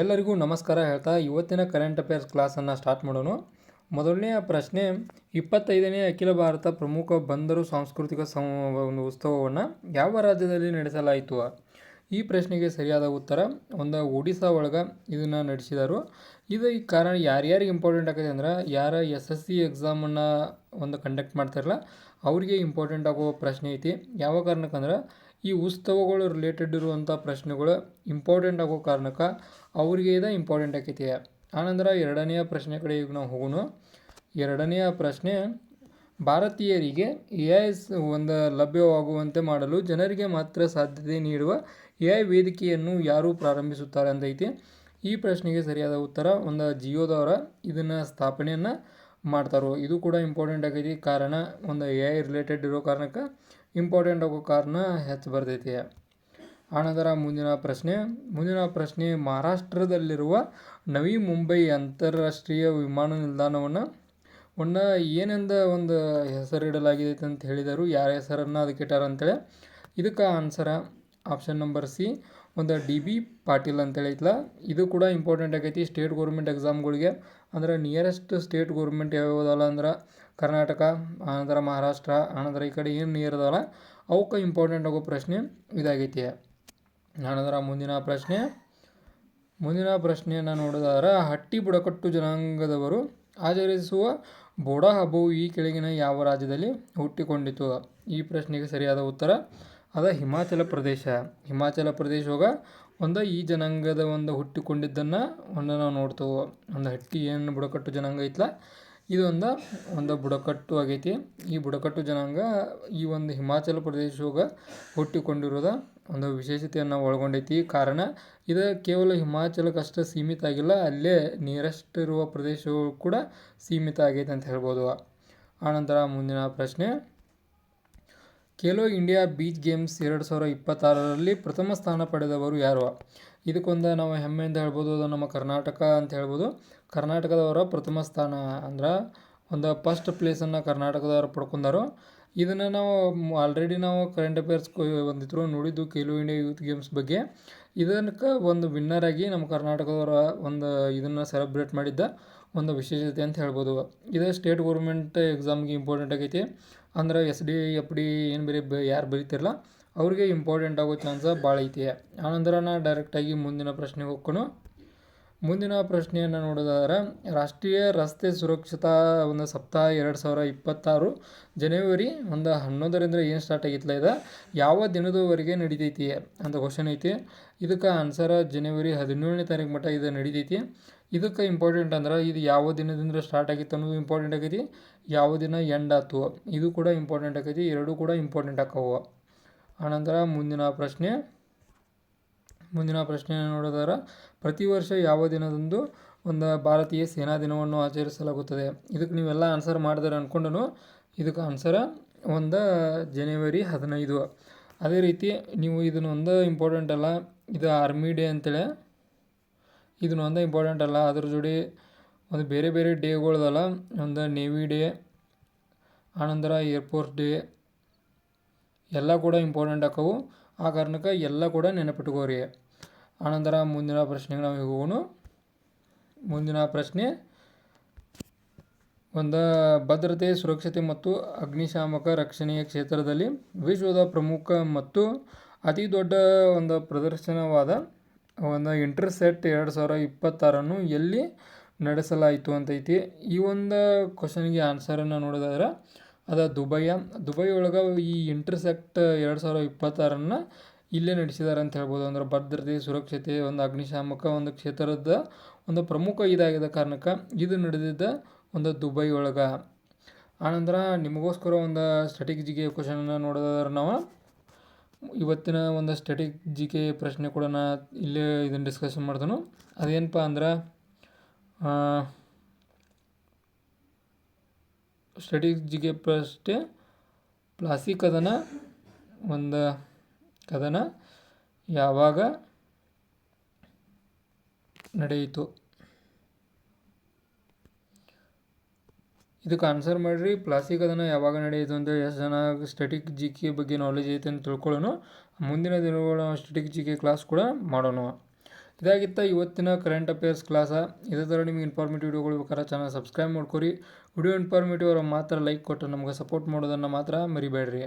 ಎಲ್ಲರಿಗೂ ನಮಸ್ಕಾರ ಹೇಳ್ತಾ ಇವತ್ತಿನ ಕರೆಂಟ್ ಅಫೇರ್ಸ್ ಕ್ಲಾಸನ್ನು ಸ್ಟಾರ್ಟ್ ಮಾಡೋಣ. ಮೊದಲನೆಯ ಪ್ರಶ್ನೆ, 25ನೇ ಅಖಿಲ ಭಾರತ ಪ್ರಮುಖ ಬಂದರು ಸಾಂಸ್ಕೃತಿಕ ಒಂದು ಉತ್ಸವವನ್ನು ಯಾವ ರಾಜ್ಯದಲ್ಲಿ ನಡೆಸಲಾಯಿತು? ಈ ಪ್ರಶ್ನೆಗೆ ಸರಿಯಾದ ಉತ್ತರ ಒಡಿಶಾ ಒಳಗೆ ಇದನ್ನು ನಡೆಸಿದರು. ಇದು ಈ ಕಾರಣ ಯಾರ್ಯಾರಿಗೆ ಇಂಪಾರ್ಟೆಂಟ್ ಆಗುತ್ತೆ ಅಂದ್ರೆ, ಯಾರ SSC ಎಕ್ಸಾಮನ್ನು ಕಂಡಕ್ಟ್ ಮಾಡ್ತಾರಲ್ಲ ಅವರಿಗೆ ಇಂಪಾರ್ಟೆಂಟ್ ಆಗೋ ಪ್ರಶ್ನೆ ಐತಿ. ಯಾವ ಕಾರಣಕ್ಕಂದ್ರೆ ಈ ಉತ್ಸವಗಳು ರಿಲೇಟೆಡ್ ಇರುವಂಥ ಪ್ರಶ್ನೆಗಳು ಇಂಪಾರ್ಟೆಂಟ್ ಆಗೋ ಕಾರಣಕ್ಕೆ ಅವರಿಗೆ ಇದು ಇಂಪಾರ್ಟೆಂಟ್ ಆಕೈತಿ. ಆನಂತರ ಎರಡನೆಯ ಪ್ರಶ್ನೆ ಕಡೆ ಈಗ ನಾವು ಹೋಗೋಣ. ಎರಡನೆಯ ಪ್ರಶ್ನೆ, ಭಾರತೀಯರಿಗೆ AI ಲಭ್ಯವಾಗುವಂತೆ ಮಾಡಲು ಜನರಿಗೆ ಮಾತ್ರ ಸಾಧ್ಯತೆ ನೀಡುವ AI ವೇದಿಕೆಯನ್ನು ಯಾರು ಪ್ರಾರಂಭಿಸುತ್ತಾರೆ ಅಂತೈತಿ. ಈ ಪ್ರಶ್ನೆಗೆ ಸರಿಯಾದ ಉತ್ತರ ಜಿಯೋದವರ ಇದನ್ನು ಸ್ಥಾಪನೆಯನ್ನು ಮಾಡ್ತಾರೋ. ಇದು ಕೂಡ ಇಂಪಾರ್ಟೆಂಟ್ ಆಗೈತಿ. ಕಾರಣ AI ರಿಲೇಟೆಡ್ ಇರೋ ಕಾರಣಕ್ಕೆ ಇಂಪಾರ್ಟೆಂಟ್ ಆಗೋ ಕಾರಣ ಹೆಚ್ಚು ಬರ್ತೈತಿ. ಆನಂತರ ಮುಂದಿನ ಪ್ರಶ್ನೆ, ಮಹಾರಾಷ್ಟ್ರದಲ್ಲಿರುವ ನವಿ ಮುಂಬೈ ಅಂತಾರಾಷ್ಟ್ರೀಯ ವಿಮಾನ ನಿಲ್ದಾಣವನ್ನು ಏನೆಂದ ಹೆಸರಿಡಲಾಗಿದೆ ಅಂತ ಹೇಳಿದರು. ಯಾರ ಹೆಸರನ್ನು ಅದಕ್ಕೆ ಇಟ್ಟಾರ ಅಂತೇಳಿ. ಇದಕ್ಕೆ ಆನ್ಸರ option number C, DB Patil ಅಂತೇಳಿ ಐತಲ್ಲ. ಇದು ಕೂಡ ಇಂಪಾರ್ಟೆಂಟ್ ಆಗೈತಿ ಸ್ಟೇಟ್ ಗೌರ್ಮೆಂಟ್ ಎಕ್ಸಾಮ್ಗಳಿಗೆ. ಅಂದ್ರೆ ನಿಯರೆಸ್ಟ್ ಸ್ಟೇಟ್ ಗೌರ್ಮೆಂಟ್ ಯಾವ್ಯಾವುದಲ್ಲ ಅಂದ್ರೆ ಕರ್ನಾಟಕ, ಆನಂತರ ಮಹಾರಾಷ್ಟ್ರ, ಆನಂತರ ಈ ಕಡೆ ಏನು ನಿಯರ್ ಅದಾವಲ್ಲ ಅವಕ್ಕೆ ಇಂಪಾರ್ಟೆಂಟ್ ಆಗೋ ಪ್ರಶ್ನೆ ಇದಾಗೈತಿ. ಆನಂತರ ಮುಂದಿನ ಪ್ರಶ್ನೆಯನ್ನು ನೋಡಿದರೆ, ಹಟ್ಟಿ ಬುಡಕಟ್ಟು ಜನಾಂಗದವರು ಆಚರಿಸುವ ಬೋಡಾ ಹಬ್ಬವು ಈ ಕೆಳಗಿನ ಯಾವ ರಾಜ್ಯದಲ್ಲಿ ಹುಟ್ಟಿಕೊಂಡಿತು? ಈ ಪ್ರಶ್ನೆಗೆ ಸರಿಯಾದ ಉತ್ತರ ಹಿಮಾಚಲ ಪ್ರದೇಶ. ಹಿಮಾಚಲ ಪ್ರದೇಶವಾಗ ಈ ಜನಾಂಗದ ಹುಟ್ಟಿಕೊಂಡಿದ್ದನ್ನು ನಾವು ನೋಡ್ತೇವೆ. ಹಟ್ಟಿ ಏನು ಬುಡಕಟ್ಟು ಜನಾಂಗ ಐತಲ್ಲ ಇದು ಬುಡಕಟ್ಟು ಆಗೈತಿ. ಈ ಬುಡಕಟ್ಟು ಜನಾಂಗ ಈ ಹಿಮಾಚಲ ಪ್ರದೇಶವಾಗ ಹುಟ್ಟಿಕೊಂಡಿರೋದ ವಿಶೇಷತೆಯನ್ನು ಒಳಗೊಂಡೈತಿ. ಕಾರಣ ಇದು ಕೇವಲ ಹಿಮಾಚಲಕ್ಕಷ್ಟೇ ಸೀಮಿತ ಆಗಿಲ್ಲ, ಅಲ್ಲೇ ನಿಯರೆಸ್ಟ್ ಇರುವ ಪ್ರದೇಶಗಳು ಕೂಡ ಸೀಮಿತ ಆಗೈತೆ ಅಂತ ಹೇಳ್ಬೋದು. ಆನಂತರ ಮುಂದಿನ ಪ್ರಶ್ನೆ, ಖೇಲೋ ಇಂಡಿಯಾ ಬೀಚ್ ಗೇಮ್ಸ್ 2026ರಲ್ಲಿ ಪ್ರಥಮ ಸ್ಥಾನ ಪಡೆದವರು ಯಾರು? ಇದಕ್ಕೊಂದು ನಾವು ಹೆಮ್ಮೆಯಿಂದ ಹೇಳ್ಬೋದು, ಅದು ನಮ್ಮ ಕರ್ನಾಟಕ ಅಂತ ಹೇಳ್ಬೋದು. ಕರ್ನಾಟಕದವರ ಪ್ರಥಮ ಸ್ಥಾನ ಅಂದ್ರೆ ಫಸ್ಟ್ ಪ್ಲೇಸನ್ನು ಕರ್ನಾಟಕದವರು ಪಡ್ಕೊಂಡಾರು. ಇದನ್ನು ನಾವು ಆಲ್ರೆಡಿ ಕರೆಂಟ್ ಅಫೇರ್ಸ್ ಒಂದಿದ್ರು ನೋಡಿದ್ದು ಖೇಲೋ ಇಂಡಿಯಾ ಯೂತ್ ಗೇಮ್ಸ್ ಬಗ್ಗೆ. ಇದಕ್ಕೆ ವಿನ್ನರ್ ಆಗಿ ನಮ್ಮ ಕರ್ನಾಟಕದವರ ಇದನ್ನು ಸೆಲೆಬ್ರೇಟ್ ಮಾಡಿದ್ದ ವಿಶೇಷತೆ ಅಂತ ಹೇಳ್ಬೋದು. ಇದು ಸ್ಟೇಟ್ ಗೌರ್ಮೆಂಟ್ ಎಕ್ಸಾಮ್ಗೆ ಇಂಪಾರ್ಟೆಂಟ್ ಆಗೈತಿ. ಅಂದ್ರೆ SDI FD ಏನು ಯಾರು ಬರೀತಿರಲ್ಲ ಅವ್ರಿಗೆ ಇಂಪಾರ್ಟೆಂಟ್ ಆಗೋ ಚಾನ್ಸ ಭಾಳ ಐತಿ. ಆನಂತರ ಡೈರೆಕ್ಟಾಗಿ ಮುಂದಿನ ಪ್ರಶ್ನೆಗೆ ಹೋಗ್ಕೊನು. ಮುಂದಿನ ಪ್ರಶ್ನೆಯನ್ನು ನೋಡೋದಾದ್ರೆ, ರಾಷ್ಟ್ರೀಯ ರಸ್ತೆ ಸುರಕ್ಷತಾ ಸಪ್ತಾಹ 2026 ಜನವರಿ 11ರಿಂದ ಏನು ಸ್ಟಾರ್ಟ್ ಆಗಿತ್ತಲ್ಲ, ಇದು ಯಾವ ದಿನದವರೆಗೆ ನಡಿತೈತಿ ಅಂತ ಕ್ವಶನ್ ಐತಿ. ಇದಕ್ಕೆ ಆನ್ಸರ್ ಜನವರಿ 17ನೇ ತಾರೀಕು ಮಟ್ಟ ಇದು ನಡಿತೈತಿ. ಇದಕ್ಕೆ ಇಂಪಾರ್ಟೆಂಟ್ ಅಂದ್ರೆ ಇದು ಯಾವ ದಿನದಿಂದ ಸ್ಟಾರ್ಟ್ ಆಗಿತ್ತು ಅನ್ನೋದು ಇಂಪಾರ್ಟೆಂಟ್ ಆಗೈತಿ, ಯಾವ ದಿನ ಎಂಡ್ ಆಯ್ತು ಇದು ಕೂಡ ಇಂಪಾರ್ಟೆಂಟ್ ಆಗೈತಿ. ಎರಡೂ ಕೂಡ ಇಂಪಾರ್ಟೆಂಟ್ ಆಕ್ಕವು. ಆನಂತರ ಮುಂದಿನ ಪ್ರಶ್ನೆಯನ್ನು ನೋಡೋದಾದ್ರೆ, ಪ್ರತಿ ವರ್ಷ ಯಾವ ದಿನದಂದು ಭಾರತೀಯ ಸೇನಾ ದಿನವನ್ನು ಆಚರಿಸಲಾಗುತ್ತದೆ? ಇದಕ್ಕೆ ನೀವೆಲ್ಲ ಆನ್ಸರ್ ಮಾಡಿದಾರೆ ಅಂದ್ಕೊಂಡು ಇದಕ್ಕೆ ಆನ್ಸರ ಜನವರಿ 15. ಅದೇ ರೀತಿ ನೀವು ಇದನ್ನೊಂದು ಇಂಪಾರ್ಟೆಂಟ್ ಅಲ್ಲ, ಇದು ಆರ್ಮಿ ಡೇ ಅಂತೇಳಿ ಇದನ್ನೊಂದು ಇಂಪಾರ್ಟೆಂಟ್ ಅಲ್ಲ, ಅದ್ರ ಜೋಡಿ ಬೇರೆ ಬೇರೆ ಡೇಗಳದಲ್ಲ. ನೇವಿ ಡೇ, ಆನಂತರ ಏರ್ಫೋರ್ಸ್ ಡೇ ಎಲ್ಲ ಕೂಡ ಇಂಪಾರ್ಟೆಂಟ್ ಆಕ್ಕವು. ಆ ಕಾರಣಕ್ಕೆ ಎಲ್ಲ ಕೂಡ ನೆನಪಿಟ್ಕೋರಿ. ಆನಂತರ ಮುಂದಿನ ಪ್ರಶ್ನೆಗೆ ನಾವು ಹೋಗೋಣ. ಮುಂದಿನ ಪ್ರಶ್ನೆ, ಭದ್ರತೆ, ಸುರಕ್ಷತೆ ಮತ್ತು ಅಗ್ನಿಶಾಮಕ ರಕ್ಷಣೆಯ ಕ್ಷೇತ್ರದಲ್ಲಿ ವಿಶ್ವದ ಪ್ರಮುಖ ಮತ್ತು ಅತಿ ದೊಡ್ಡ ಪ್ರದರ್ಶನವಾದ ಇಂಟರ್ಸೆಟ್ 2026 ಎಲ್ಲಿ ನಡೆಸಲಾಯಿತು ಅಂತೈತಿ. ಈ ಕ್ವಶನ್ಗೆ ಆನ್ಸರನ್ನು ನೋಡೋದಾದ್ರೆ ಅದು ದುಬೈ ಒಳಗೆ ಈ ಇಂಟರ್ಸೆಕ್ಟ್ 2026 ಇಲ್ಲೇ ನಡೆಸಿದ್ದಾರೆ ಅಂತ ಹೇಳ್ಬೋದು. ಅಂದ್ರೆ ಭದ್ರತೆ, ಸುರಕ್ಷತೆ, ಅಗ್ನಿಶಾಮಕ ಕ್ಷೇತ್ರದ ಪ್ರಮುಖ ಇದಾಗಿದ್ದ ಕಾರಣಕ್ಕೆ ಇದು ನಡೆದಿದ್ದ ದುಬೈ ಒಳಗೆ. ಆನಂತರ ನಿಮಗೋಸ್ಕರ ಸ್ಟ್ಯಾಟಿಕ್ GK ಕ್ವಶನನ್ನು ನೋಡೋದಾದ್ರೆ, ನಾವು ಇವತ್ತಿನ ಸ್ಟ್ಯಾಟಿಕ್ GK ಪ್ರಶ್ನೆ ಕೂಡ ಇಲ್ಲೇ ಇದನ್ನು ಡಿಸ್ಕಷನ್ ಮಾಡ್ದನು. ಅದೇನಪ್ಪ ಅಂದ್ರೆ, ಸ್ಟ್ಯಾಟಿಕ್ GK ಪ್ರಶ್ನೆ, ಪ್ಲಾಸಿ ಕದನ ಯಾವಾಗ ನಡೆಯಿತು? ಇದಕ್ಕೆ ಆನ್ಸರ್ ಮಾಡಿರಿ. ಪ್ಲಾಸಿ ಕದನ ಯಾವಾಗ ನಡೆಯಿತು ಅಂತ ಎಷ್ಟು ಜನ ಸ್ಟ್ಯಾಟಿಕ್ GK ಬಗ್ಗೆ ನಾಲೆಜ್ ಐತೆ ಅಂತ ತಿಳ್ಕೊಳ್ಳೋಣ. ಮುಂದಿನ ದಿನಗಳ ಸ್ಟ್ಯಾಟಿಕ್ GK ಕ್ಲಾಸ್ ಕೂಡ ಮಾಡೋಣ. ಇದಾಗಿತ್ತ ಇವತ್ತಿನ ಕರೆಂಟ್ ಅಫೇರ್ಸ್ ಕ್ಲಾಸ. ಇದೇ ಥರ ನಿಮ್ಗೆ ಇನ್ಫಾರ್ಮೇಟಿವ್ ವಿಡಿಯೋಗಳು ಬೇಕಾದ್ರೆ ಚಾನಲ್ ಸಬ್ಸ್ಕ್ರೈಬ್ ಮಾಡ್ಕೊರಿ. ವಿಡಿಯೋ ಇನ್ಫಾರ್ಮೇಟಿವ್ ಅವ್ರ ಮಾತ್ರ ಲೈಕ್ ಕೊಟ್ಟು ನಮ್ಗೆ ಸಪೋರ್ಟ್ ಮಾಡೋದನ್ನು ಮಾತ್ರ ಮರಿಬೇಡ್ರಿ.